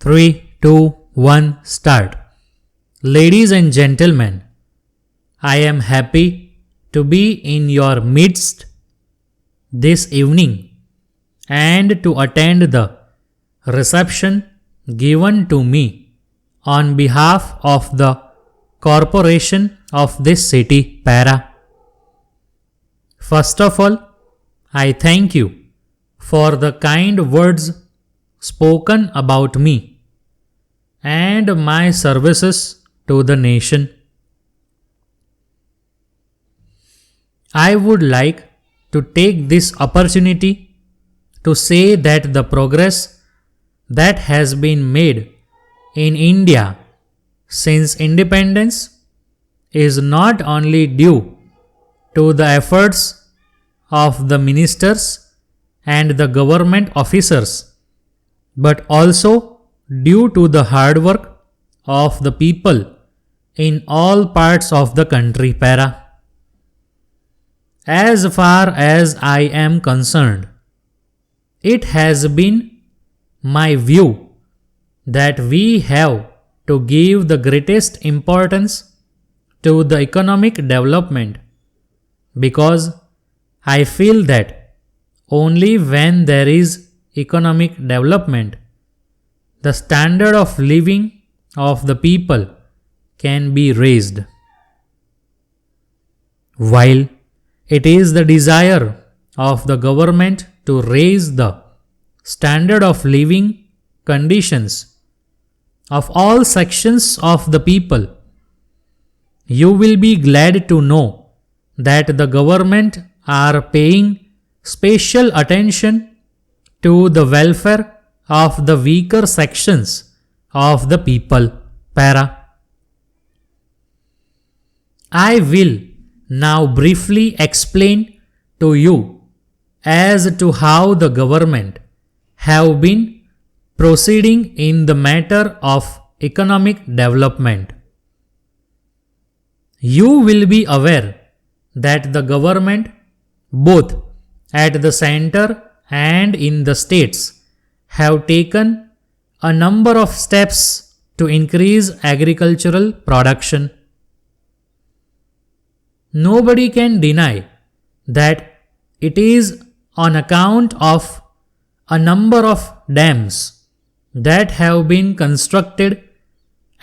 3, 2, 1, start. Ladies and gentlemen, I am happy to be in your midst this evening and to attend the reception given to me on behalf of the corporation of this city, Para. First of all, I thank you for the kind words spoken about me and my services to the nation. I would like to take this opportunity to say that the progress that has been made in India since independence is not only due to the efforts of the ministers and the government officers, but also due to the hard work of the people in all parts of the country, Para. As far as I am concerned, it has been my view that we have to give the greatest importance to the economic development, because I feel that only when there is economic development, the standard of living of the people can be raised. While it is the desire of the government to raise the standard of living conditions of all sections of the people, you will be glad to know that the government are paying special attention to the welfare of the weaker sections of the people, Para. I will now briefly explain to you as to how the government have been proceeding in the matter of economic development. You will be aware that the government, both at the center and in the states, have taken a number of steps to increase agricultural production. Nobody can deny that it is on account of a number of dams that have been constructed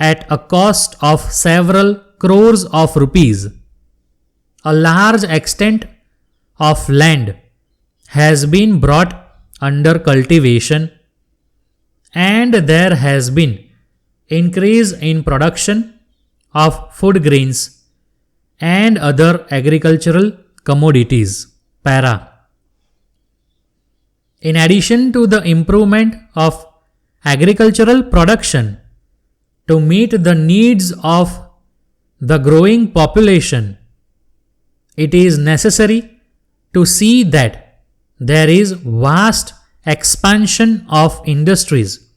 at a cost of several crores of rupees. A large extent of land has been brought under cultivation, and there has been increase in production of food grains and other agricultural commodities, Para. In addition to the improvement of agricultural production to meet the needs of the growing population, it is necessary to see that there is vast expansion of industries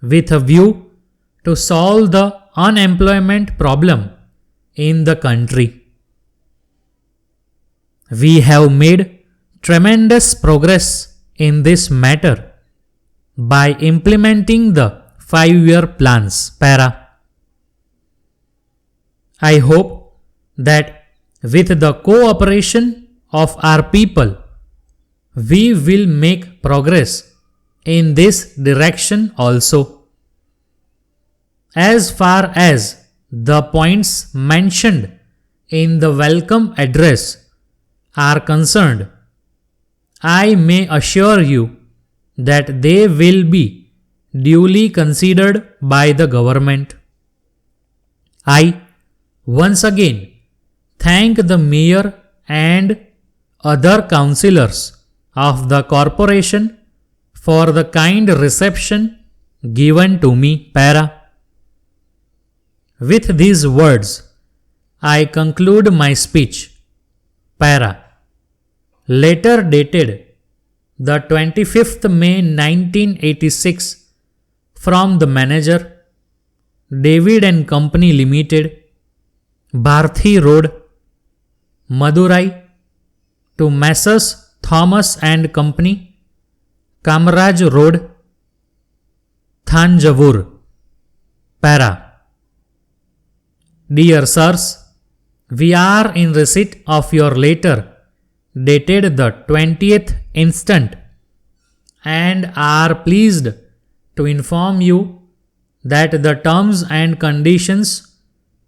with a view to solve the unemployment problem in the country. We have made tremendous progress in this matter by implementing the 5-year plans, Para. I hope that with the cooperation of our people, we will make progress in this direction also. As far as the points mentioned in the welcome address are concerned, I may assure you that they will be duly considered by the government. I once again thank the mayor and other councillors of the corporation for the kind reception given to me, Para. With these words, I conclude my speech, Para. Letter dated the 25th May 1986 from the manager, David and Company Limited, Bharti Road, Madurai, to Messrs. Thomas and Company, Kamaraj Road, Thanjavur. Para. Dear sirs, we are in receipt of your letter dated the 20th instant and are pleased to inform you that the terms and conditions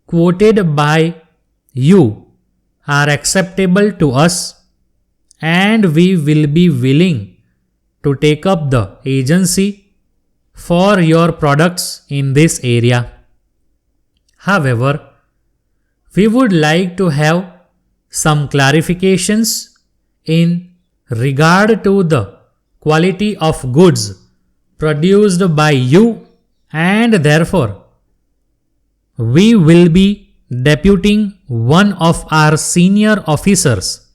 quoted by you are acceptable to us and we will be willing to take up the agency for your products in this area. However, we would like to have some clarifications in regard to the quality of goods produced by you and therefore we will be deputing one of our senior officers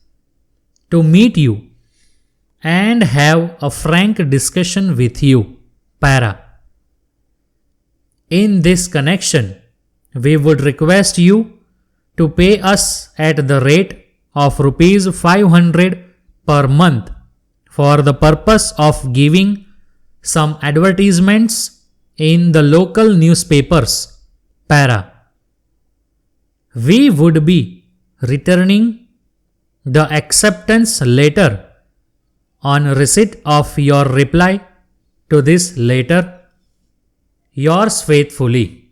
to meet you and have a frank discussion with you. Para. In this connection, we would request you to pay us at the rate of rupees 500 per month for the purpose of giving some advertisements in the local newspapers. Para. We would be returning the acceptance letter on receipt of your reply to this letter. Yours faithfully,